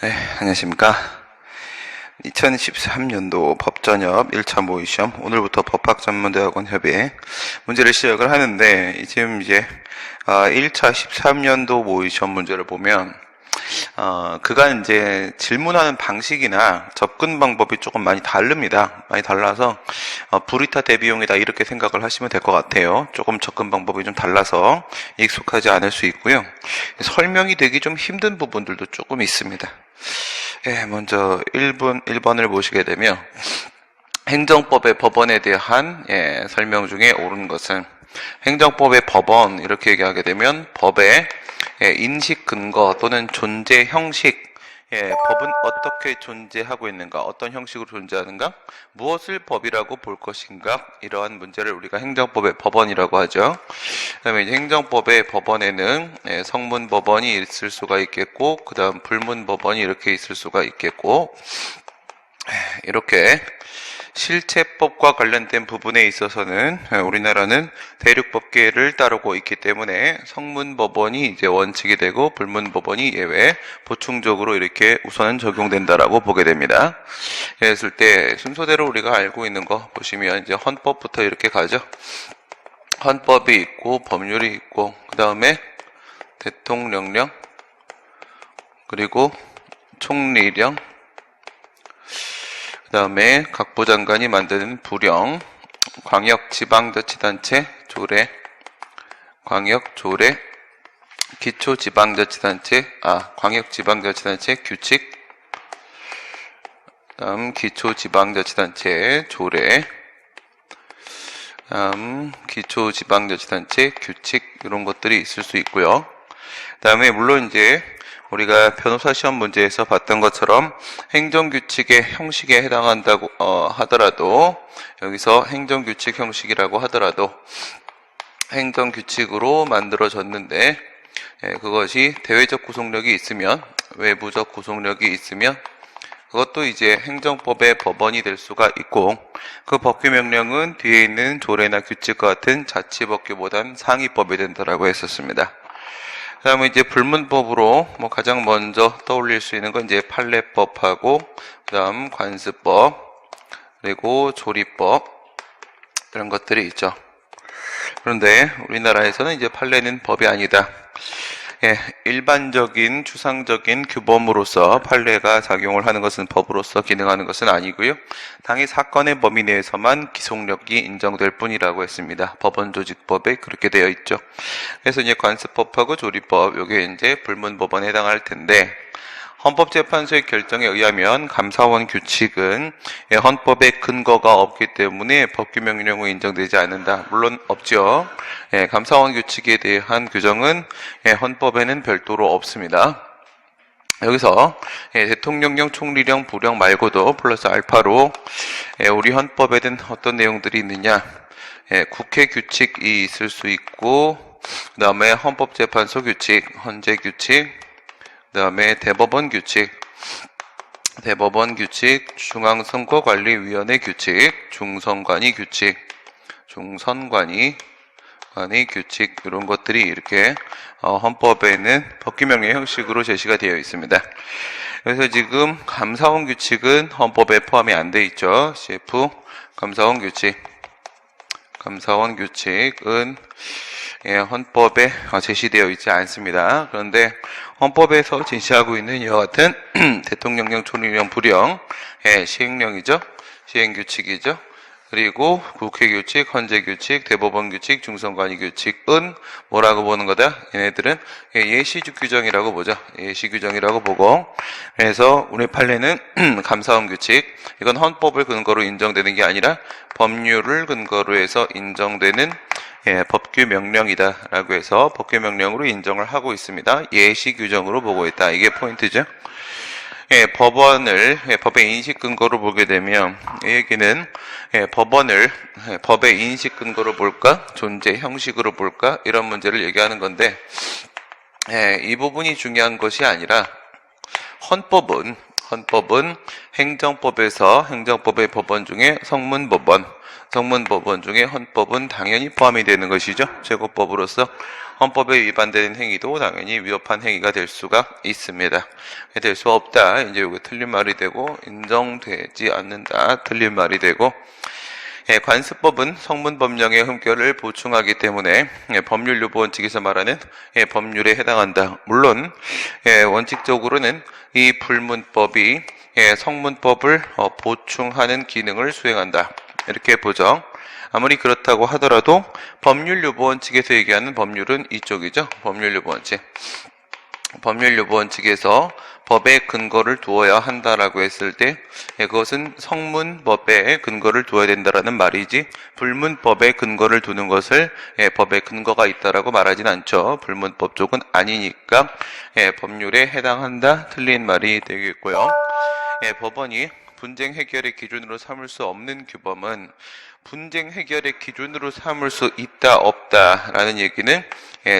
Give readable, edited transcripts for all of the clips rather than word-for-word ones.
네, 안녕하십니까. 2013년도 법전협 1차 모의시험, 오늘부터 법학전문대학원 협의회 문제를 시작을 하는데, 지금 이제 1차 13년도 모의시험 문제를 보면 그간 이제 질문하는 방식이나 접근 방법이 조금 많이 다릅니다. 많이 달라서 불이타 대비용이다 이렇게 생각을 하시면 될 것 같아요. 조금 접근 방법이 좀 달라서 익숙하지 않을 수 있고요. 설명이 되기 좀 힘든 부분들도 조금 있습니다. 먼저 1번을 보시게 되면 행정법의 법원에 대한 설명 중에 옳은 것은, 행정법의 법원 이렇게 얘기하게 되면 법의 인식 근거 또는 존재 형식, 법은 어떻게 존재하고 있는가, 어떤 형식으로 존재하는가, 무엇을 법이라고 볼 것인가, 이러한 문제를 우리가 행정법의 법원이라고 하죠. 그 다음에 행정법의 법원에는 성문 법원이 있을 수가 있겠고, 그 다음 불문 법원이 이렇게 있을 수가 있겠고, 이렇게 실체법과 관련된 부분에 있어서는 우리나라는 대륙법계를 따르고 있기 때문에 성문법원이 이제 원칙이 되고 불문법원이 예외, 보충적으로 이렇게 우선은 적용된다라고 보게 됩니다. 그랬을 때 순서대로 우리가 알고 있는 거 보시면 이제 헌법부터 이렇게 가죠. 헌법이 있고 법률이 있고, 그 다음에 대통령령, 그리고 총리령, 그 다음에 각부 장관이 만드는 부령, 광역지방자치단체 조례, 광역조례, 기초지방자치단체, 광역지방자치단체 규칙, 다음 기초지방자치단체 조례, 다음 기초지방자치단체 규칙, 이런 것들이 있을 수 있고요. 다음에 물론 이제 우리가 변호사 시험 문제에서 봤던 것처럼 행정규칙의 형식에 해당한다고 하더라도, 여기서 행정규칙 형식이라고 하더라도 행정규칙으로 만들어졌는데, 그것이 대외적 구속력이 있으면, 외부적 구속력이 있으면 그것도 이제 행정법의 법원이 될 수가 있고, 그 법규명령은 뒤에 있는 조례나 규칙과 같은 자치법규보단 상위법이 된다라고 했었습니다. 그 다음에 이제 불문법으로 가장 먼저 떠올릴 수 있는 건 이제 판례법하고, 그 다음 관습법, 그리고 조리법, 이런 것들이 있죠. 그런데 우리나라에서는 이제 판례는 법이 아니다. 일반적인 추상적인 규범으로서 판례가 작용을 하는 것은, 법으로서 기능하는 것은 아니고요. 당의 사건의 범위 내에서만 기속력이 인정될 뿐이라고 했습니다. 법원조직법에 그렇게 되어 있죠. 그래서 이제 관습법하고 조리법, 요게 이제 불문법원에 해당할 텐데, 헌법재판소의 결정에 의하면 감사원 규칙은 헌법에 근거가 없기 때문에 법규명령으로 인정되지 않는다. 물론 없죠. 감사원 규칙에 대한 규정은 헌법에는 별도로 없습니다. 여기서 대통령령, 총리령, 부령 말고도 플러스 알파로 우리 헌법에는 어떤 내용들이 있느냐, 국회 규칙이 있을 수 있고, 그 다음에 헌법재판소 규칙, 헌재 규칙, 그 다음에 대법원 규칙, 중앙선거관리위원회 규칙, 중선관위 규칙, 규칙, 이런 것들이 이렇게 헌법에는 법규명령 형식으로 제시가 되어 있습니다. 그래서 지금 감사원 규칙은 헌법에 포함이 안 돼 있죠. CF 감사원 규칙은 헌법에 제시되어 있지 않습니다. 그런데 헌법에서 제시하고 있는 이와 같은 대통령령, 총리령, 부령, 시행령이죠. 시행규칙이죠. 그리고 국회규칙, 헌재규칙, 대법원규칙, 중선관위 규칙은 뭐라고 보는 거다? 얘네들은 예시적 규정이라고 보죠. 예시규정이라고 보고, 그래서 우리 판례는 감사원 규칙, 이건 헌법을 근거로 인정되는 게 아니라 법률을 근거로 해서 인정되는 법규명령이다 라고 해서 법규명령으로 인정을 하고 있습니다. 예시규정으로 보고 있다. 이게 포인트죠. 법의 인식 근거로 보게 되면, 이 얘기는 법원을 법의 인식 근거로 볼까, 존재 형식으로 볼까, 이런 문제를 얘기하는 건데, 이 부분이 중요한 것이 아니라 헌법은 행정법에서 행정법의 법원 중에 성문법원, 성문법원 중에 헌법은 당연히 포함이 되는 것이죠. 제국법으로서 헌법에 위반되는 행위도 당연히 위법한 행위가 될 수가 있습니다. 될 수 없다. 이제 이거 틀린 말이 되고, 인정되지 않는다. 틀린 말이 되고, 관습법은 성문법령의 흠결을 보충하기 때문에 법률 요구 원칙에서 말하는 법률에 해당한다. 물론 원칙적으로는 이 불문법이 성문법을 보충하는 기능을 수행한다. 이렇게 보죠. 아무리 그렇다고 하더라도 법률 요구 원칙에서 얘기하는 법률은 이쪽이죠. 법률 요구 원칙. 법률 요구 원칙에서 법에 근거를 두어야 한다라고 했을 때 그것은 성문법에 근거를 두어야 된다라는 말이지 불문법에 근거를 두는 것을 법에 근거가 있다라고 말하진 않죠. 불문법 쪽은 아니니까 법률에 해당한다. 틀린 말이 되겠고요. 법원이 분쟁 해결의 기준으로 삼을 수 없는 규범은 분쟁 해결의 기준으로 삼을 수 있다 없다 라는 얘기는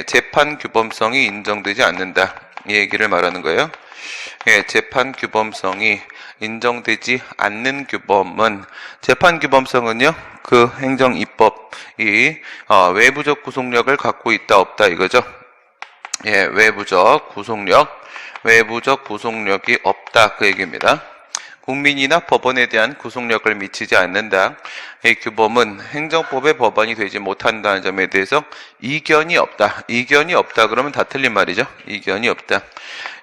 재판 규범성이 인정되지 않는다 이 얘기를 말하는 거예요. 재판 규범성이 인정되지 않는 규범은 재판 규범성은요 그 행정 입법이 외부적 구속력을 갖고 있다 없다 이거죠. 외부적 구속력이 없다 그 얘기입니다. 국민이나 법원에 대한 구속력을 미치지 않는다. 이 규범은 행정법의 법원이 되지 못한다는 점에 대해서 이견이 없다. 이견이 없다 그러면 다 틀린 말이죠. 이견이 없다.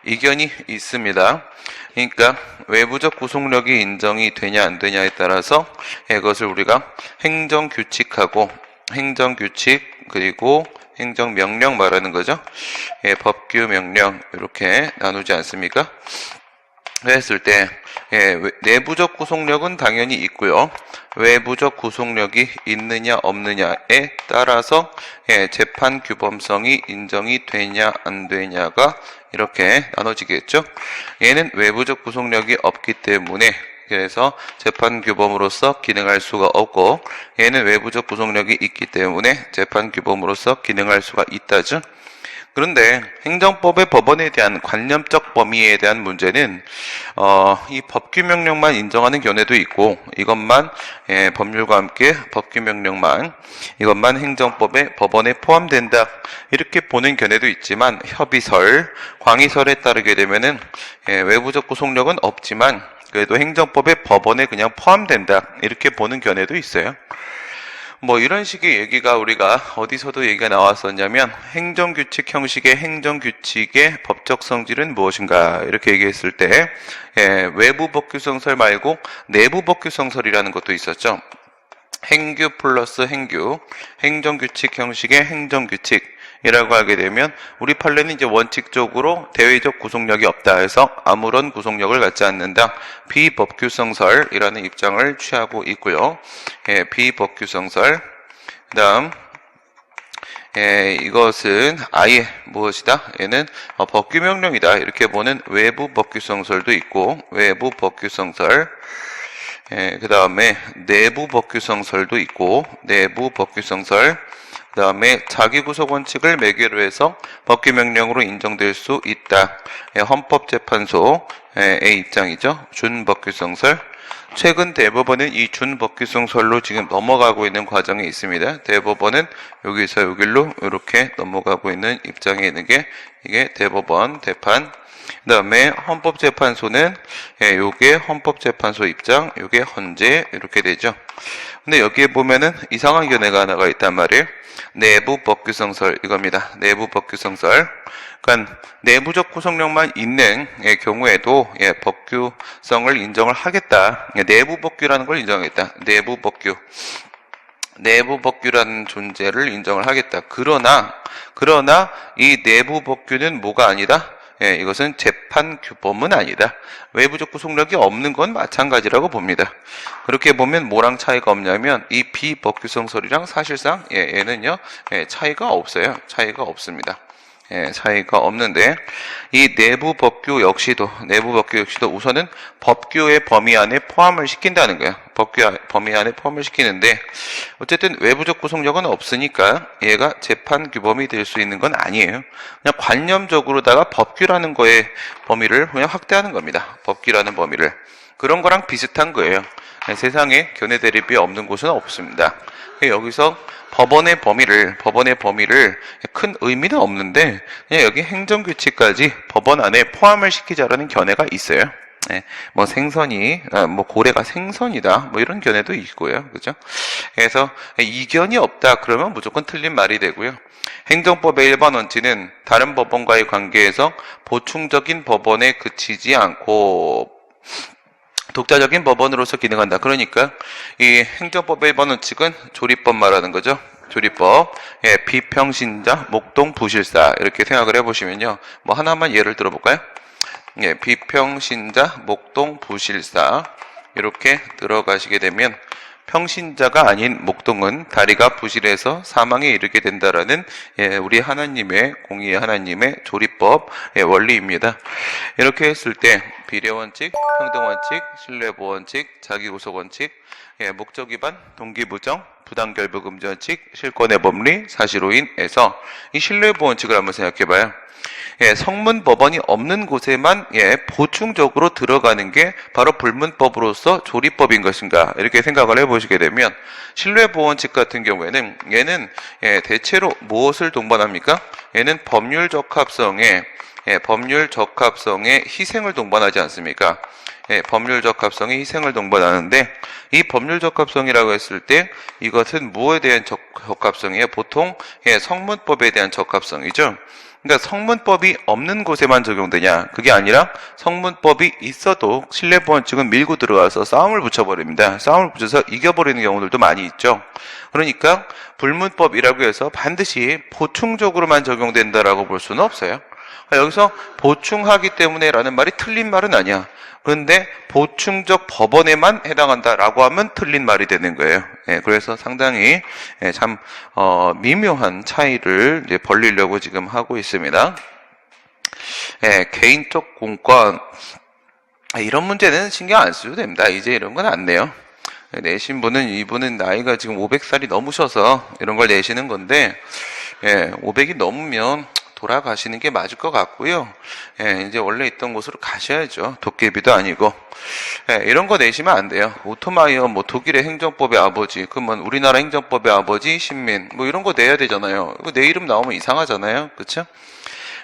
이견이 있습니다. 그러니까 외부적 구속력이 인정이 되냐 안 되냐에 따라서 이것을 우리가 행정규칙하고 행정규칙 그리고 행정명령 말하는 거죠. 법규명령 이렇게 나누지 않습니까? 했을 때 내부적 구속력은 당연히 있고요. 외부적 구속력이 있느냐 없느냐에 따라서 재판 규범성이 인정이 되냐 안 되냐가 이렇게 나눠지겠죠. 얘는 외부적 구속력이 없기 때문에 그래서 재판 규범으로서 기능할 수가 없고 얘는 외부적 구속력이 있기 때문에 재판 규범으로서 기능할 수가 있다죠. 그런데 행정법의 법원에 대한 관념적 범위에 대한 문제는 이 법규명령만 인정하는 견해도 있고 이것만 법률과 함께 법규명령만 이것만 행정법의 법원에 포함된다 이렇게 보는 견해도 있지만 협의설, 광의설에 따르게 되면은 외부적 구속력은 없지만 그래도 행정법의 법원에 그냥 포함된다 이렇게 보는 견해도 있어요. 뭐 이런 식의 얘기가 우리가 어디서도 얘기가 나왔었냐면 행정규칙 형식의 행정규칙의 법적 성질은 무엇인가 이렇게 얘기했을 때 외부 법규성설 말고 내부 법규성설이라는 것도 있었죠. 행규 플러스 행규, 행정규칙 형식의 행정규칙이라고 하게 되면 우리 판례는 이제 원칙적으로 대외적 구속력이 없다 해서 아무런 구속력을 갖지 않는다. 비법규성설이라는 입장을 취하고 있고요. 비법규성설. 그 다음 이것은 아예 무엇이다? 얘는 법규명령이다. 이렇게 보는 외부 법규성설도 있고 외부 법규성설. 그 다음에 내부 법규성설도 있고 내부 법규성설. 그 다음에 자기구속 원칙을 매개로 해서 법규명령으로 인정될 수 있다. 헌법재판소의 입장이죠. 준법규성설. 최근 대법원은 이 준법규성설로 지금 넘어가고 있는 과정에 있습니다. 대법원은 여기서 여기로 이렇게 넘어가고 있는 입장에 있는 게 이게 대법원 대판. 그 다음에 헌법재판소는 요게 헌법재판소 입장, 요게 헌재 이렇게 되죠. 근데 여기에 보면은 이상한 견해가 하나가 있단 말이에요. 내부 법규성설 이겁니다. 내부 법규성설. 그러니까 내부적 구속력만 있는 경우에도 법규성을 인정을 하겠다. 내부 법규라는 걸 인정하겠다. 내부 법규. 내부 법규라는 존재를 인정을 하겠다. 그러나 이 내부 법규는 뭐가 아니다? 이것은 재판 규범은 아니다. 외부적 구속력이 없는 건 마찬가지라고 봅니다. 그렇게 보면 뭐랑 차이가 없냐면 이 비법규성설이랑 사실상 얘는요 차이가 없어요. 차이가 없습니다. 차이가 없는데, 이 내부 법규 역시도 우선은 법규의 범위 안에 포함을 시킨다는 거예요. 법규 범위 안에 포함을 시키는데, 어쨌든 외부적 구속력은 없으니까 얘가 재판 규범이 될 수 있는 건 아니에요. 그냥 관념적으로다가 법규라는 거의 범위를 그냥 확대하는 겁니다. 법규라는 범위를. 그런 거랑 비슷한 거예요. 세상에 견해 대립이 없는 곳은 없습니다. 여기서 법원의 범위를 큰 의미는 없는데 그냥 여기 행정규칙까지 법원 안에 포함을 시키자라는 견해가 있어요. 뭐 생선이 뭐 고래가 생선이다 뭐 이런 견해도 있고요. 그죠? 그래서 이견이 없다 그러면 무조건 틀린 말이 되고요. 행정법의 일반 원칙은 다른 법원과의 관계에서 보충적인 법원에 그치지 않고 독자적인 법원으로서 기능한다. 그러니까 이 행정법의 일반 원칙은 조리법 말하는 거죠. 조리법, 비평신자, 목동, 부실사 이렇게 생각을 해보시면요. 뭐 하나만 예를 들어볼까요? 비평신자, 목동, 부실사 이렇게 들어가시게 되면 평신자가 아닌 목동은 다리가 부실해서 사망에 이르게 된다라는 우리 하나님의 공의의 하나님의 조리법 원리입니다. 이렇게 했을 때 비례원칙, 평등원칙, 신뢰보원칙, 자기구속원칙, 목적 위반, 동기부정, 부당결부금지원칙, 실권의 법리, 사실오인에서 이 신뢰보원칙을 한번 생각해봐요. 성문 법원이 없는 곳에만 보충적으로 들어가는 게 바로 불문법으로서 조리법인 것인가 이렇게 생각을 해보시게 되면 신뢰보원칙 같은 경우에는 얘는 대체로 무엇을 동반합니까? 얘는 법률 적합성에 희생을 동반하지 않습니까? 법률 적합성에 희생을 동반하는데 이 법률 적합성이라고 했을 때 이것은 무엇에 대한 적합성이에요? 보통 성문법에 대한 적합성이죠. 그러니까 성문법이 없는 곳에만 적용되냐? 그게 아니라 성문법이 있어도 신뢰보원칙은 밀고 들어가서 싸움을 붙여버립니다. 싸움을 붙여서 이겨버리는 경우들도 많이 있죠. 그러니까 불문법이라고 해서 반드시 보충적으로만 적용된다라고 볼 수는 없어요. 여기서 보충하기 때문에 라는 말이 틀린 말은 아니야. 그런데 보충적 법원에만 해당한다라고 하면 틀린 말이 되는 거예요. 그래서 상당히 참 미묘한 차이를 이제 벌리려고 지금 하고 있습니다. 개인적 공권 이런 문제는 신경 안 써도 됩니다. 이제 이런 건 안 내요. 내신 분은 이분은 나이가 지금 500살이 넘으셔서 이런 걸 내시는 건데 500이 넘으면 돌아가시는 게 맞을 것 같고요. 이제 원래 있던 곳으로 가셔야죠. 도깨비도 아니고. 이런 거 내시면 안 돼요. 오토마이어, 뭐 독일의 행정법의 아버지, 그러면 우리나라 행정법의 아버지, 신민, 뭐 이런 거 내야 되잖아요. 이거 내 이름 나오면 이상하잖아요. 그쵸?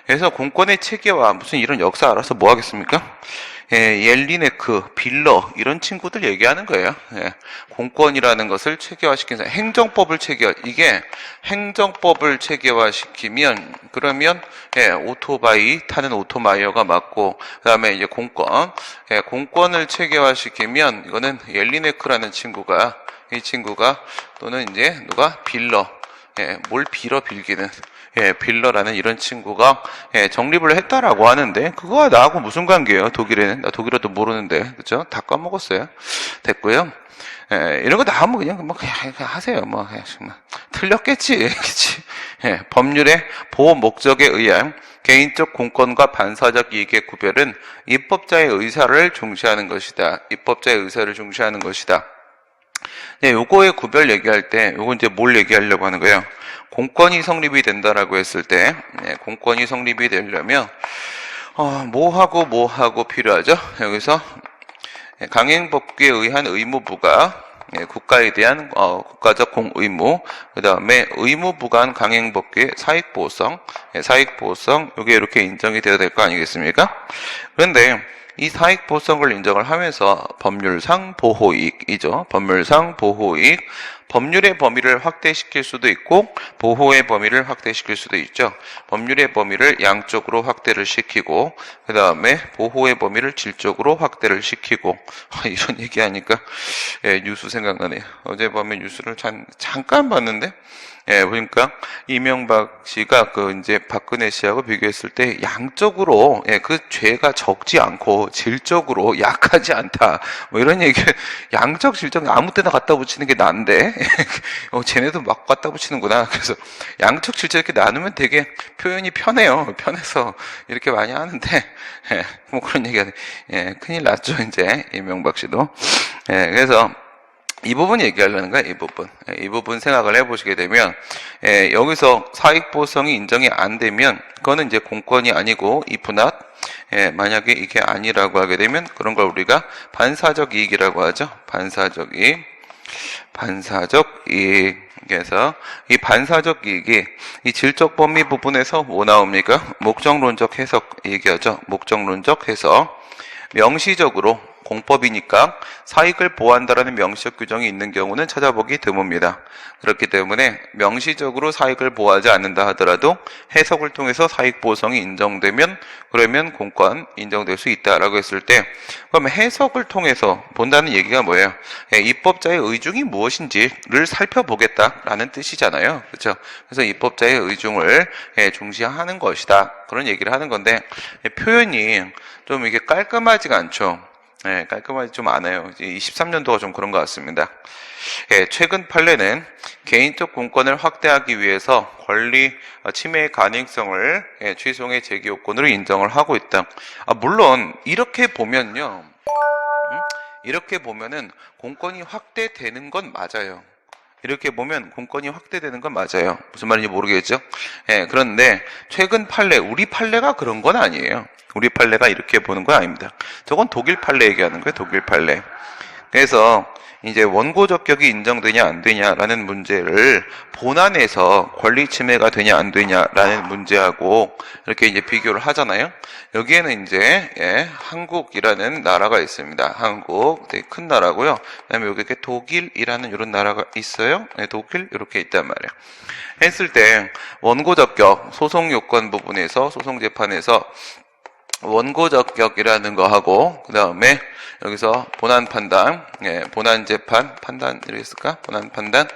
그래서 공권의 체계와 무슨 이런 역사 알아서 뭐 하겠습니까? 옐리네크, 빌러 이런 친구들 얘기하는 거예요. 공권이라는 것을 체계화시키는 행정법을 이게 행정법을 체계화시키면 그러면 오토바이 타는 오토마이어가 맞고 그다음에 이제 공권을 체계화시키면 이거는 옐리네크라는 이 친구가 또는 이제 누가 빌러 뭘 빌기는 빌러라는 이런 친구가 정립을 했다라고 하는데 그거와 나하고 무슨 관계예요? 독일에는 나 독일어도 모르는데 그죠? 다 까먹었어요. 됐고요. 이런 거 나오면 그냥 하세요. 그냥 틀렸겠지, 그치? 법률의 보호 목적에 의한 개인적 공권과 반사적 이익의 구별은 입법자의 의사를 중시하는 것이다. 요거의 구별 얘기할 때, 요거 이제 뭘 얘기하려고 하는 거예요? 공권이 성립이 된다라고 했을 때, 공권이 성립이 되려면, 뭐하고 필요하죠? 여기서, 강행법규에 의한 의무부가, 국가에 대한, 국가적 공의무, 그 다음에 의무부관 강행법규의 사익보호성, 요게 이렇게 인정이 되어야 될 거 아니겠습니까? 그런데, 이 사익보호성을 인정을 하면서 법률상 보호이익이죠. 법률의 범위를 확대시킬 수도 있고 보호의 범위를 확대시킬 수도 있죠. 법률의 범위를 양적으로 확대를 시키고 그 다음에 보호의 범위를 질적으로 확대를 시키고 이런 얘기하니까 뉴스 생각나네요. 어젯밤에 뉴스를 잠깐 봤는데 보니까 이명박 씨가 이제 박근혜 씨하고 비교했을 때 양적으로 그 죄가 적지 않고 질적으로 약하지 않다. 뭐 이런 얘기 양적 질적 아무 때나 갖다 붙이는 게 난데 쟤네도 막 갖다 붙이는구나. 그래서 양측 실제 이렇게 나누면 되게 표현이 편해요. 편해서 이렇게 많이 하는데, 뭐 그런 얘기가, 큰일 났죠, 이제, 이명박 씨도. 그래서, 이 부분 얘기하려는 거야, 이 부분. 이 부분 생각을 해보시게 되면, 여기서 사익보상이 인정이 안 되면, 그거는 이제 공권이 아니고, 이분할, 만약에 이게 아니라고 하게 되면, 그런 걸 우리가 반사적 이익이라고 하죠. 반사적 이익. 반사적 이익. 그래서, 이 반사적 이익이, 이 질적 범위 부분에서 뭐 나옵니까? 목적론적 해석 얘기하죠. 목적론적 해석. 명시적으로, 공법이니까 사익을 보호한다라는 명시적 규정이 있는 경우는 찾아보기 드뭅니다. 그렇기 때문에 명시적으로 사익을 보호하지 않는다 하더라도 해석을 통해서 사익 보호성이 인정되면 그러면 공권 인정될 수 있다라고 했을 때 그러면 해석을 통해서 본다는 얘기가 뭐예요? 입법자의 의중이 무엇인지를 살펴보겠다라는 뜻이잖아요. 그렇죠? 그래서 입법자의 의중을 중시하는 것이다. 그런 얘기를 하는 건데 표현이 좀 이게 깔끔하지가 않죠. 깔끔하지 좀 않아요. 23년도가 좀 그런 것 같습니다. 최근 판례는 개인적 공권을 확대하기 위해서 권리 침해의 가능성을 취소의 제기 요건으로 인정을 하고 있다. 물론 이렇게 보면요. 이렇게 보면은 공권이 확대되는 건 맞아요. 이렇게 보면 공권이 확대되는 건 맞아요. 무슨 말인지 모르겠죠? 그런데 최근 판례, 우리 판례가 그런 건 아니에요. 우리 판례가 이렇게 보는 건 아닙니다. 저건 독일 판례 얘기하는 거예요. 독일 판례. 그래서 이제 원고 적격이 인정되냐 안 되냐라는 문제를 본안에서 권리 침해가 되냐 안 되냐라는 문제하고 이렇게 이제 비교를 하잖아요. 여기에는 이제 한국이라는 나라가 있습니다. 한국 되게 큰 나라고요. 그다음에 여기 이렇게 독일이라는 이런 나라가 있어요. 독일 이렇게 있단 말이에요. 했을 때 원고 적격 소송 요건 부분에서 소송 재판에서 원고 적격이라는 거 하고 그 다음에 여기서 본안 판단, 본안 재판 판단 이렇게 했을까? 본안 판단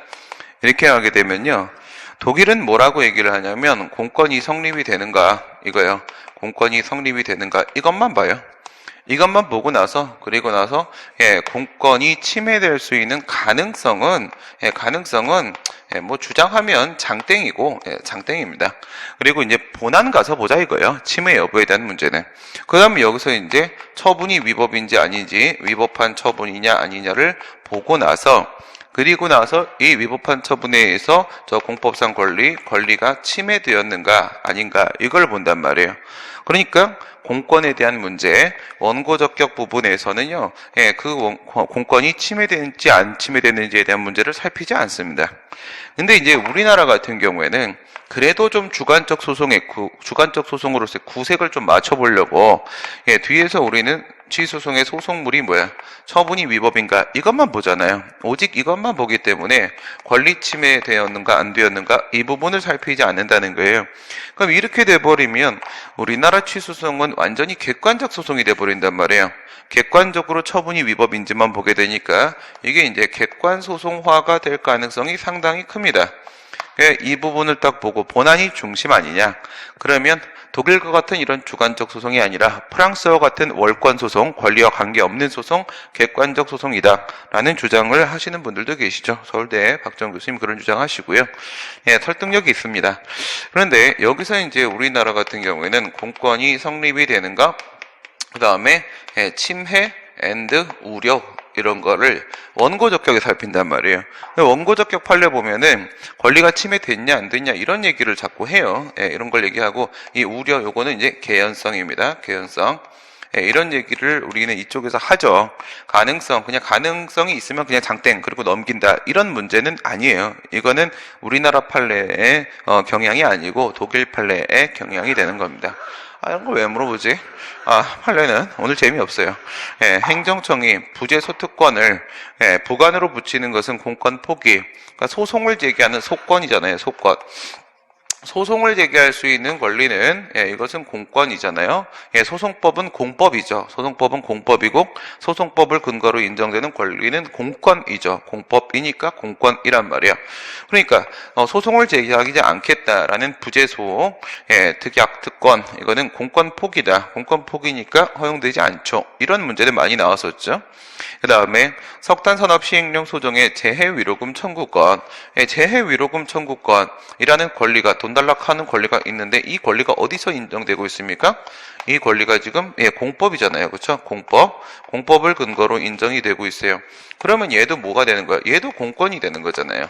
이렇게 하게 되면요. 독일은 뭐라고 얘기를 하냐면 공권이 성립이 되는가 이거요. 공권이 성립이 되는가 이것만 봐요. 이것만 보고 나서 그리고 나서 공권이 침해될 수 있는 가능성은 뭐 주장하면 장땡이고 장땡입니다. 그리고 이제 본안 가서 보자 이거예요. 침해 여부에 대한 문제는. 그다음에 여기서 이제 처분이 위법인지 아닌지 위법한 처분이냐 아니냐를 보고 나서 그리고 나서 이 위법한 처분에 의해서 저 공법상 권리가 침해되었는가 아닌가 이걸 본단 말이에요. 그러니까 공권에 대한 문제, 원고 적격 부분에서는요, 그 공권이 침해되는지 안 침해되는지에 대한 문제를 살피지 않습니다. 근데 이제 우리나라 같은 경우에는 그래도 좀 주관적 소송으로서의 구색을 좀 맞춰보려고, 뒤에서 우리는 취소송의 소송물이 뭐야? 처분이 위법인가? 이것만 보잖아요. 오직 이것만 보기 때문에 권리 침해되었는가 안 되었는가? 이 부분을 살피지 않는다는 거예요. 그럼 이렇게 돼버리면 우리나라 취소송은 완전히 객관적 소송이 돼버린단 말이에요. 객관적으로 처분이 위법인지만 보게 되니까 이게 이제 객관 소송화가 될 가능성이 상당히 큽니다. 이 부분을 딱 보고 본안이 중심 아니냐? 그러면 독일과 같은 이런 주관적 소송이 아니라 프랑스와 같은 월권 소송, 권리와 관계없는 소송, 객관적 소송이다 라는 주장을 하시는 분들도 계시죠. 서울대 박정 교수님 그런 주장하시고요. 설득력이 있습니다. 그런데 여기서 이제 우리나라 같은 경우에는 공권이 성립이 되는가? 그 다음에 침해 앤드 우려 이런 거를 원고 적격에 살핀단 말이에요. 원고 적격 판례 보면은 권리가 침해됐냐 안 됐냐 이런 얘기를 자꾸 해요. 이런 걸 얘기하고 이 우려 요거는 이제 개연성입니다. 개연성. 이런 얘기를 우리는 이쪽에서 하죠. 그냥 가능성이 있으면 그냥 장땡 그리고 넘긴다 이런 문제는 아니에요. 이거는 우리나라 판례의 경향이 아니고 독일 판례의 경향이 되는 겁니다. 이런 걸 왜 물어보지? 판례는 오늘 재미없어요. 행정청이 부재 소특권을 부관으로 붙이는 것은 공권 포기. 그러니까 소송을 제기하는 소권이잖아요. 소권. 소송을 제기할 수 있는 권리는 이것은 공권이잖아요. 소송법은 공법이죠. 소송법은 공법이고 소송법을 근거로 인정되는 권리는 공권이죠. 공법이니까 공권이란 말이야. 그러니까 소송을 제기하지 않겠다라는 부재소, 특약, 특권 이거는 공권 포기다. 공권 포기니까 허용되지 않죠. 이런 문제들 많이 나왔었죠. 그 다음에 석탄산업 시행령 소정의 재해위로금 청구권, 재해위로금 청구권이라는 권리가 돈 달라고 하는 권리가 있는데 이 권리가 어디서 인정되고 있습니까? 이 권리가 지금 공법이잖아요. 그렇죠? 공법을 근거로 인정이 되고 있어요. 그러면 얘도 뭐가 되는 거야? 얘도 공권이 되는 거잖아요.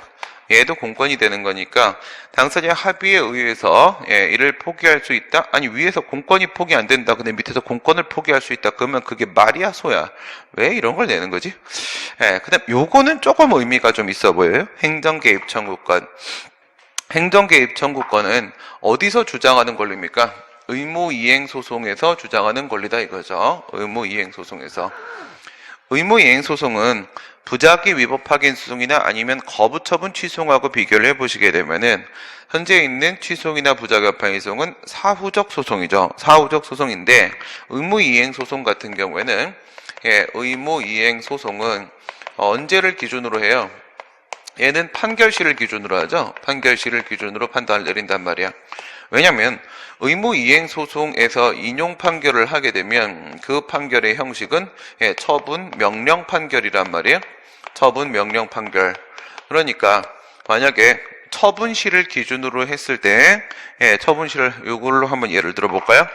얘도 공권이 되는 거니까 당사자 합의에 의해서 이를 포기할 수 있다? 아니 위에서 공권이 포기 안 된다. 근데 밑에서 공권을 포기할 수 있다. 그러면 그게 말이야 소야? 왜 이런 걸 내는 거지? 그 다음 요거는 조금 의미가 좀 있어 보여요. 행정개입 청구권. 행정개입 청구권은 어디서 주장하는 권리입니까? 의무이행소송에서 주장하는 권리다 이거죠. 의무이행소송에서. 의무이행소송은 부작위 위법 확인 소송이나 아니면 거부처분 취소하고 비교를 해보시게 되면은 현재 있는 취소이나 부작위 위법 확인 소송은 사후적 소송이죠. 사후적 소송인데 의무이행소송 같은 경우에는 의무이행소송은 언제를 기준으로 해요? 얘는 판결시를 기준으로 하죠. 판결시를 기준으로 판단을 내린단 말이야. 왜냐면 의무이행소송에서 인용 판결을 하게 되면 그 판결의 형식은 처분 명령 판결이란 말이에요. 처분 명령 판결. 그러니까 만약에 처분시를 기준으로 했을 때 처분시를 이걸로 한번 예를 들어 볼까요?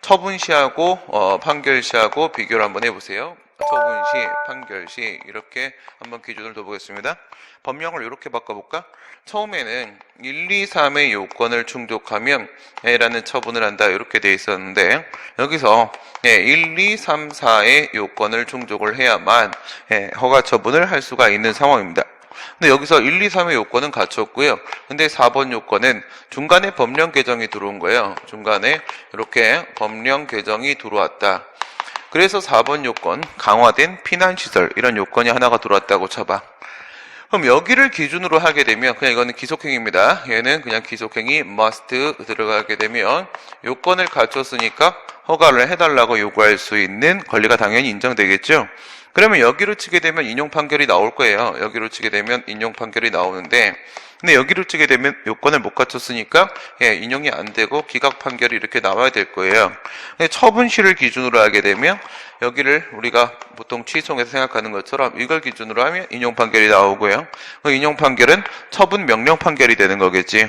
처분시하고 판결시하고 비교를 한번 해보세요. 처분시, 판결시 이렇게 한번 기준을 둬보겠습니다. 법령을 이렇게 바꿔볼까? 처음에는 1, 2, 3의 요건을 충족하면 라는 처분을 한다 이렇게 돼 있었는데 여기서 1, 2, 3, 4의 요건을 충족을 해야만 허가 처분을 할 수가 있는 상황입니다. 근데 여기서 1, 2, 3의 요건은 갖췄고요. 근데 4번 요건은 중간에 법령 개정이 들어온 거예요. 중간에 이렇게 법령 개정이 들어왔다. 그래서 4번 요건, 강화된 피난시설 이런 요건이 하나가 들어왔다고 쳐봐. 그럼 여기를 기준으로 하게 되면 그냥 이거는 기속행위입니다. 얘는 그냥 기속행위 must 들어가게 되면 요건을 갖췄으니까 허가를 해달라고 요구할 수 있는 권리가 당연히 인정되겠죠. 그러면 여기로 치게 되면 인용 판결이 나올 거예요. 여기로 치게 되면 인용 판결이 나오는데 근데 여기로 치게 되면 요건을 못 갖췄으니까 인용이 안 되고 기각 판결이 이렇게 나와야 될 거예요. 근데 처분시를 기준으로 하게 되면 여기를 우리가 보통 취소해서 생각하는 것처럼 이걸 기준으로 하면 인용 판결이 나오고요. 그 인용 판결은 처분 명령 판결이 되는 거겠지.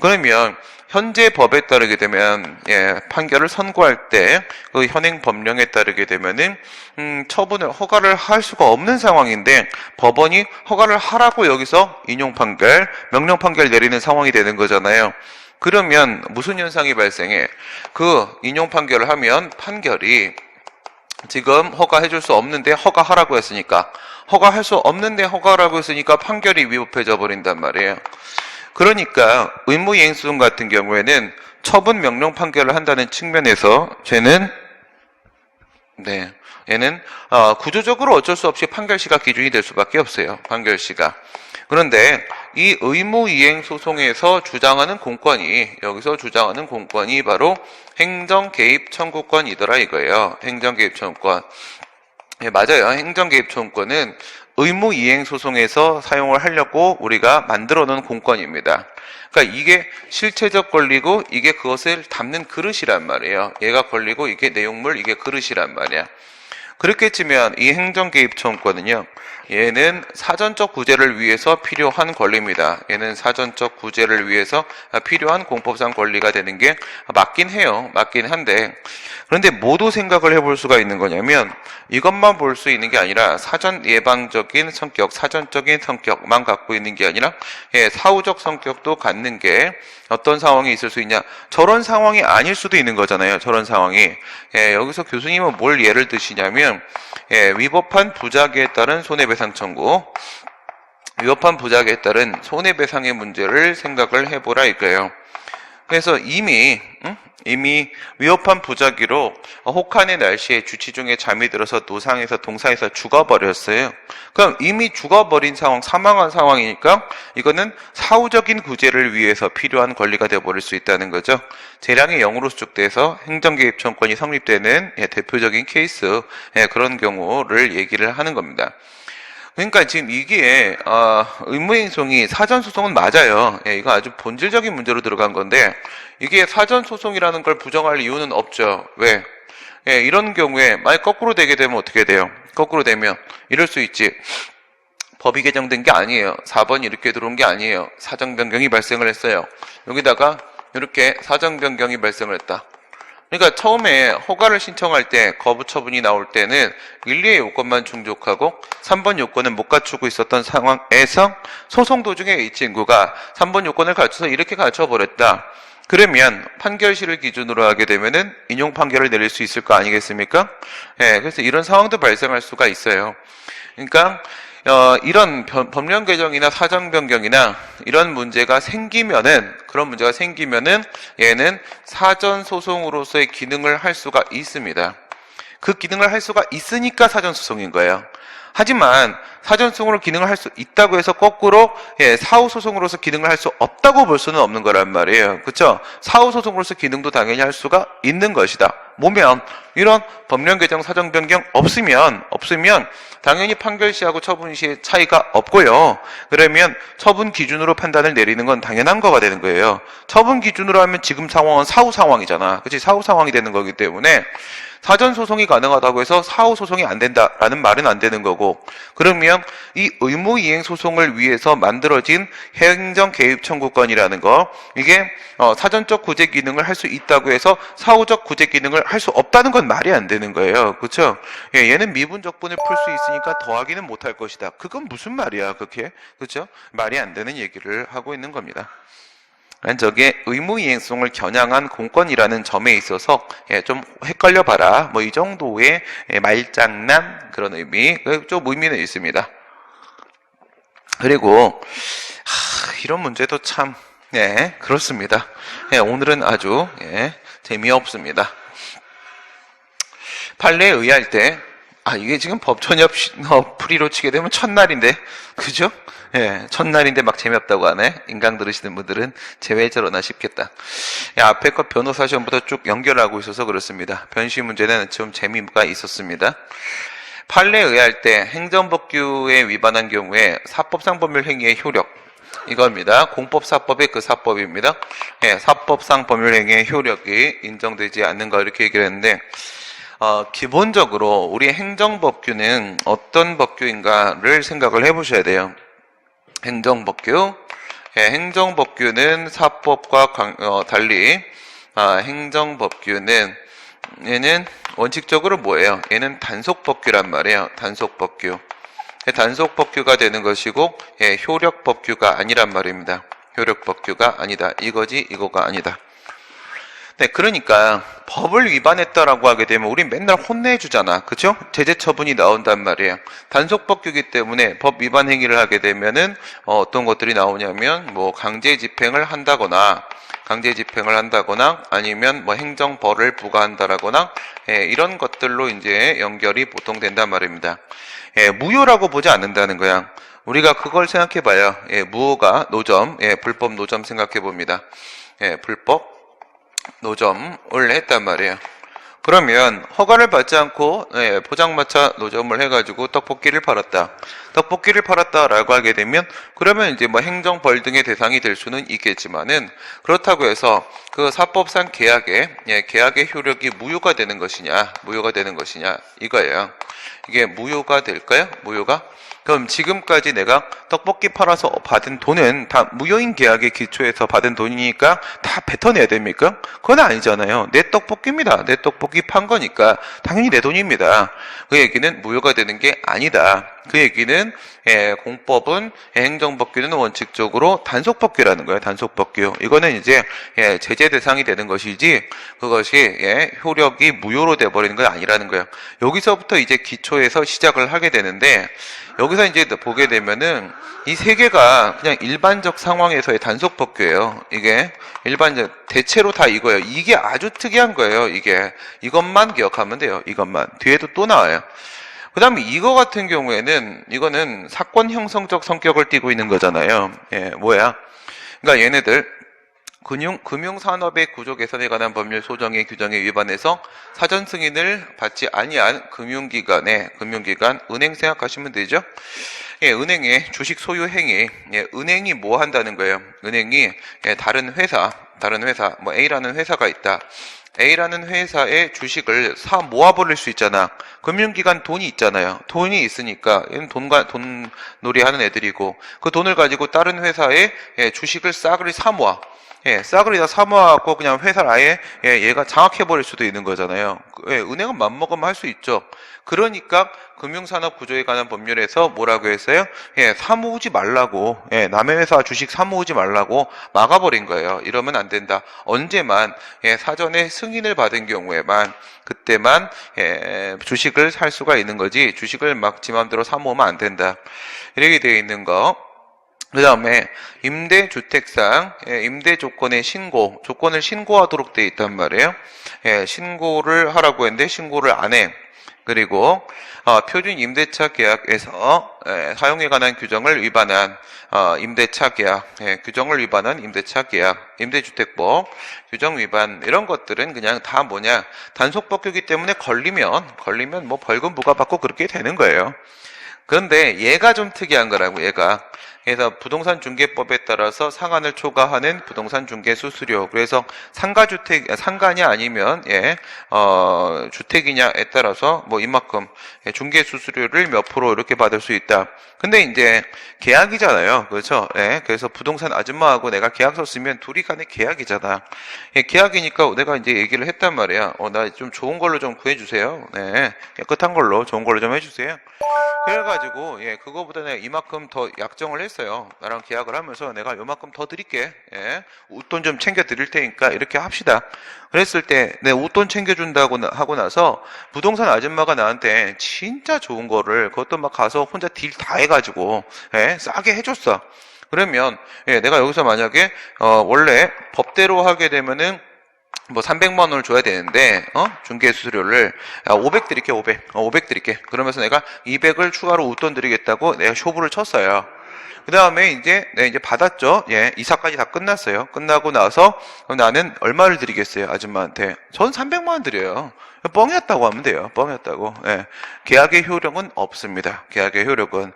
그러면 현재 법에 따르게 되면 판결을 선고할 때 그 현행 법령에 따르게 되면은 처분을 허가를 할 수가 없는 상황인데 법원이 허가를 하라고 여기서 인용 판결, 명령 판결 내리는 상황이 되는 거잖아요. 그러면 무슨 현상이 발생해? 그 인용 판결을 하면 판결이 지금 허가해줄 수 없는데 허가하라고 했으니까 허가할 수 없는데 허가라고 했으니까 판결이 위법해져 버린단 말이에요. 그러니까 의무이행소송 같은 경우에는 처분 명령 판결을 한다는 측면에서 얘는 구조적으로 어쩔 수 없이 판결시가 기준이 될 수밖에 없어요. 판결시가. 그런데 이 의무이행소송에서 주장하는 공권이 여기서 주장하는 공권이 바로 행정개입 청구권이더라 이거예요. 행정개입 청구권. 맞아요. 행정개입 청구권은 의무이행소송에서 사용을 하려고 우리가 만들어 놓은 공권입니다. 그러니까 이게 실체적 권리고 이게 그것을 담는 그릇이란 말이에요. 얘가 권리고 이게 내용물, 이게 그릇이란 말이야. 그렇게 치면 이 행정개입 청구권은요. 얘는 사전적 구제를 위해서 필요한 권리입니다. 얘는 사전적 구제를 위해서 필요한 공법상 권리가 되는 게 맞긴 해요. 맞긴 한데 그런데 뭐도 생각을 해볼 수가 있는 거냐면 이것만 볼 수 있는 게 아니라 사전 예방적인 성격, 사전적인 성격만 갖고 있는 게 아니라 사후적 성격도 갖는 게 어떤 상황이 있을 수 있냐. 저런 상황이 아닐 수도 있는 거잖아요. 저런 상황이. 여기서 교수님은 뭘 예를 드시냐면 위법한 부작위에 따른 손해배상 청구, 위법한 부작위에 따른 손해배상의 문제를 생각을 해보라 이거예요. 그래서 이미 위협한 부작위로 혹한의 날씨에 주치 중에 잠이 들어서 노상에서 동상에서 죽어버렸어요. 그럼 이미 죽어버린 상황, 사망한 상황이니까 이거는 사후적인 구제를 위해서 필요한 권리가 되어버릴 수 있다는 거죠. 재량의 0으로 수축돼서 행정개입청권이 성립되는 대표적인 케이스, 그런 경우를 얘기를 하는 겁니다. 그러니까 지금 이게 의무행송이 사전소송은 맞아요. 이거 아주 본질적인 문제로 들어간 건데 이게 사전소송이라는 걸 부정할 이유는 없죠. 왜? 이런 경우에 만약 거꾸로 되게 되면 어떻게 돼요? 거꾸로 되면 이럴 수 있지. 법이 개정된 게 아니에요. 4번이 이렇게 들어온 게 아니에요. 사정변경이 발생을 했어요. 여기다가 이렇게 사정변경이 발생을 했다. 그러니까 처음에 허가를 신청할 때 거부 처분이 나올 때는 1, 2의 요건만 충족하고 3번 요건은 못 갖추고 있었던 상황에서 소송 도중에 이 친구가 3번 요건을 갖춰서 이렇게 갖춰버렸다. 그러면 판결시를 기준으로 하게 되면은 인용 판결을 내릴 수 있을 거 아니겠습니까? 그래서 이런 상황도 발생할 수가 있어요. 그러니까 이런 법령 개정이나 사정 변경이나 이런 문제가 생기면은, 그런 문제가 생기면은 얘는 사전 소송으로서의 기능을 할 수가 있습니다. 그 기능을 할 수가 있으니까 사전 소송인 거예요. 하지만 사전 소송으로 기능을 할 수 있다고 해서 거꾸로 사후 소송으로서 기능을 할 수 없다고 볼 수는 없는 거란 말이에요. 그렇죠? 사후 소송으로서 기능도 당연히 할 수가 있는 것이다. 뭐면 이런 법령 개정 사정 변경 없으면 당연히 판결 시하고 처분 시의 차이가 없고요. 그러면 처분 기준으로 판단을 내리는 건 당연한 거가 되는 거예요. 처분 기준으로 하면 지금 상황은 사후 상황이잖아. 그렇지? 사후 상황이 되는 거기 때문에 사전 소송이 가능하다고 해서 사후 소송이 안 된다라는 말은 안 되는 거고, 그러면 이 의무 이행 소송을 위해서 만들어진 행정 개입 청구권이라는 거, 이게 사전적 구제 기능을 할 수 있다고 해서 사후적 구제 기능을 할 수 없다는 건 말이 안 되는 거예요. 그렇죠? 얘는 미분적분을 풀 수 있으니까 더하기는 못할 것이다. 그건 무슨 말이야, 그게? 그렇죠? 말이 안 되는 얘기를 하고 있는 겁니다. 저게 의무이행성을 겨냥한 공권이라는 점에 있어서 좀 헷갈려 봐라. 뭐 이 정도의 말장난 그런 의미, 좀 의미는 있습니다. 그리고 이런 문제도 참 그렇습니다. 오늘은 아주 재미없습니다. 판례에 의할 때 이게 지금 법전협 풀이로 치게 되면 첫날인데, 그죠? 첫날인데 막 재미없다고 하네. 인강 들으시는 분들은 제왜 저러나 싶겠다. 앞에 거 변호사 시험부터 쭉 연결하고 있어서 그렇습니다. 변시 문제는 좀 재미가 있었습니다. 판례에 의할 때 행정법규에 위반한 경우에 사법상 법률 행위의 효력, 이겁니다. 공법사법의 그 사법입니다. 사법상 법률 행위의 효력이 인정되지 않는 거, 이렇게 얘기를 했는데, 기본적으로 우리 행정법규는 어떤 법규인가를 생각을 해보셔야 돼요. 행정법규. 행정법규는 사법과 달리 행정법규는 얘는 원칙적으로 뭐예요? 얘는 단속법규란 말이에요. 단속법규. 단속법규가 되는 것이고 효력법규가 아니란 말입니다. 효력법규가 아니다. 이거지 이거가 아니다. 그러니까 법을 위반했다라고 하게 되면 우리 맨날 혼내주잖아. 그죠? 제재 처분이 나온단 말이에요. 단속법규이기 때문에 법 위반 행위를 하게 되면은 어떤 것들이 나오냐면 뭐 강제 집행을 한다거나 아니면 뭐 행정벌을 부과한다라거나 이런 것들로 이제 연결이 보통 된단 말입니다. 무효라고 보지 않는다는 거야. 우리가 그걸 생각해 봐요. 무효가 노점, 불법 노점 생각해 봅니다. 불법 노점을 했단 말이에요. 그러면 허가를 받지 않고 포장마차 노점을 해가지고 떡볶이를 팔았다라고 하게 되면, 그러면 이제 뭐 행정벌 등의 대상이 될 수는 있겠지만은, 그렇다고 해서 그 사법상 계약의 효력이 무효가 되는 것이냐 이거예요. 이게 무효가 될까요? 무효가? 그럼 지금까지 내가 떡볶이 팔아서 받은 돈은 다 무효인 계약의 기초에서 받은 돈이니까 다 뱉어내야 됩니까? 그건 아니잖아요. 내 떡볶이입니다. 내 떡볶이 판 거니까 당연히 내 돈입니다. 그 얘기는 무효가 되는 게 아니다. 그 얘기는 공법은 행정법규는 원칙적으로 단속법규라는 거예요. 단속법규. 이거는 이제 제재 대상이 되는 것이지 그것이 효력이 무효로 돼버리는 건 아니라는 거예요. 여기서부터 이제 기초에서 시작을 하게 되는데 여기서 이제 보게 되면은 이 세 개가 그냥 일반적 상황에서의 단속법규예요. 이게 일반적 대체로 다 이거예요. 이게 아주 특이한 거예요. 이것만 기억하면 돼요. 이것만. 뒤에도 또 나와요. 그 다음에 이거 같은 경우에는 이거는 사건 형성적 성격을 띠고 있는 거잖아요. 뭐야? 그러니까 얘네들 금융산업의 구조 개선에 관한 법률 소정의 규정에 위반해서 사전 승인을 받지 아니한 금융기관, 은행 생각하시면 되죠. 은행의 주식 소유 행위, 은행이 뭐 한다는 거예요? 은행이 다른 회사, 뭐 A라는 회사가 있다. A라는 회사의 주식을 모아버릴 수 있잖아. 금융기관 돈이 있잖아요. 돈이 있으니까 돈놀이 하는 애들이고 그 돈을 가지고 다른 회사의 주식을 싸그리 사모아. 싸그리 다 사모아갖고 그냥 회사를 아예 얘가 장악해버릴 수도 있는 거잖아요. 은행은 맘먹으면 할 수 있죠. 그러니까 금융산업 구조에 관한 법률에서 뭐라고 했어요? 사모으지 말라고, 남의 회사 주식 사모으지 말라고 막아버린 거예요. 이러면 안 된다. 언제만 사전에 승인을 받은 경우에만 그때만 주식을 살 수가 있는 거지 주식을 막 지 맘대로 사모으면 안 된다. 이렇게 되어 있는 거. 그 다음에 임대주택상 임대 조건의 조건을 신고하도록 되어 있단 말이에요. 신고를 하라고 했는데 신고를 안 해. 그리고 표준 임대차 계약에서 사용에 관한 규정을 위반한 임대차 계약, 규정을 위반한 임대차 계약, 임대주택법 규정 위반 이런 것들은 그냥 다 뭐냐 단속법규이기 때문에 걸리면 뭐 벌금 부과받고 그렇게 되는 거예요. 그런데 얘가 좀 특이한 거라고 얘가. 그래서 부동산 중개법에 따라서 상한을 초과하는 부동산 중개 수수료. 그래서 상가냐 아니면 주택이냐에 따라서 뭐 이만큼 중개 수수료를 몇 프로 이렇게 받을 수 있다. 근데 이제 계약이잖아요. 그렇죠? 그래서 부동산 아줌마하고 내가 계약서 쓰면 둘이 간의 계약이잖아. 계약이니까 내가 이제 얘기를 했단 말이야. 나 좀 좋은 걸로 좀 구해주세요. 깨끗한 걸로 좋은 걸로 좀 해주세요. 그래가지고 그거보다 내가 이만큼 더 약정을 했어요. 나랑 계약을 하면서 내가 요만큼 더 드릴게. 웃돈 좀 챙겨 드릴 테니까 이렇게 합시다. 그랬을 때 내 웃돈 챙겨준다고 하고 나서 부동산 아줌마가 나한테 진짜 좋은 거를 그것도 막 가서 혼자 딜 다 해가지고 싸게 해줬어. 그러면 내가 여기서 만약에 원래 법대로 하게 되면은 뭐 300만 원을 줘야 되는데 중개 수수료를 500 드릴게. 500 드릴게. 그러면서 내가 200을 추가로 웃돈 드리겠다고 내가 쇼부를 쳤어요. 그 다음에 이제 받았죠. 이사까지 다 끝났어요. 끝나고 나서 그럼 나는 얼마를 드리겠어요, 아줌마한테? 전 300만 원 드려요. 뻥이었다고 하면 돼요. 뻥이었다고. 계약의 효력은 없습니다. 계약의 효력은.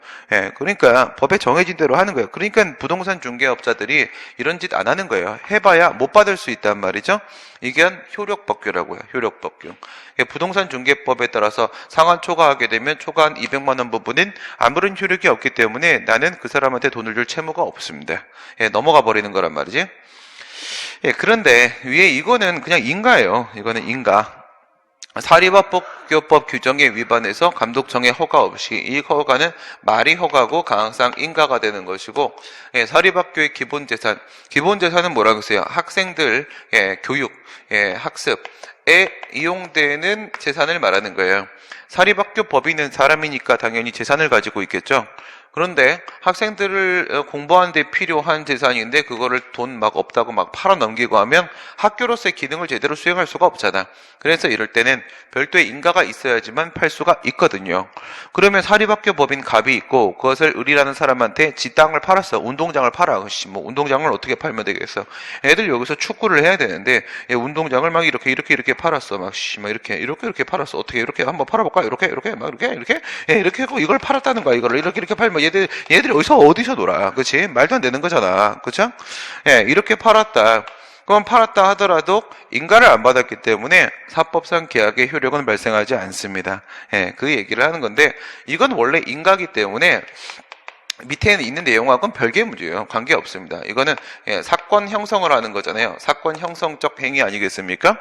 그러니까 법에 정해진 대로 하는 거예요. 그러니까 부동산 중개업자들이 이런 짓 안 하는 거예요. 해봐야 못 받을 수 있단 말이죠. 이게 효력법규라고요. 효력법규. 부동산 중개법에 따라서 상한 초과하게 되면 초과한 200만 원 부분은 아무런 효력이 없기 때문에 나는 그 사람한테 돈을 줄 채무가 없습니다. 넘어가 버리는 거란 말이지. 그런데 위에 이거는 그냥 인가예요. 이거는 인가. 사립학교법 규정에 위반해서 감독청의 허가 없이 이 허가는 말이 허가고 가항상 인가가 되는 것이고 사립학교의 기본재산은 뭐라고 했어요? 학생들 교육, 학습에 이용되는 재산을 말하는 거예요. 사립학교 법인은 사람이니까 당연히 재산을 가지고 있겠죠. 그런데 학생들을 공부하는 데 필요한 재산인데 그거를 돈 막 없다고 막 팔아 넘기고 하면 학교로서의 기능을 제대로 수행할 수가 없잖아. 그래서 이럴 때는 별도의 인가가 있어야지만 팔 수가 있거든요. 그러면 사립학교 법인 갑이 있고 그것을 을이라는 사람한테 지 땅을 팔았어. 운동장을 팔아. 뭐 운동장을 어떻게 팔면 되겠어. 애들 여기서 축구를 해야 되는데 운동장을 막 이렇게 팔았어. 막 이렇게 팔았어. 어떻게 이렇게 한번 팔아볼까? 이렇게 하고 이걸 팔았다는 거야. 이거를 이렇게 팔면 얘들이 어디서 놀아. 그치? 말도 안 되는 거잖아. 그쵸? 이렇게 팔았다. 그건 팔았다 하더라도 인가를 안 받았기 때문에 사법상 계약의 효력은 발생하지 않습니다. 그 얘기를 하는 건데 이건 원래 인가기 때문에 밑에 있는 내용하고는 별개의 문제예요. 관계없습니다. 이거는 사건 형성을 하는 거잖아요. 사건 형성적 행위 아니겠습니까?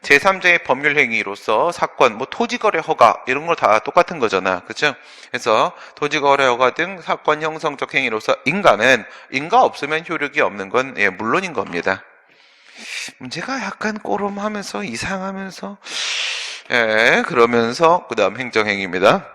제3자의 법률 행위로서 사건, 뭐 토지거래 허가 이런 거 다 똑같은 거잖아, 그렇죠? 그래서 토지거래 허가 등 사건 형성적 행위로서 인가 없으면 효력이 없는 건 예, 물론인 겁니다. 문제가 약간 꼬름하면서 이상하면서 예, 그러면서 그 다음 행정행위입니다.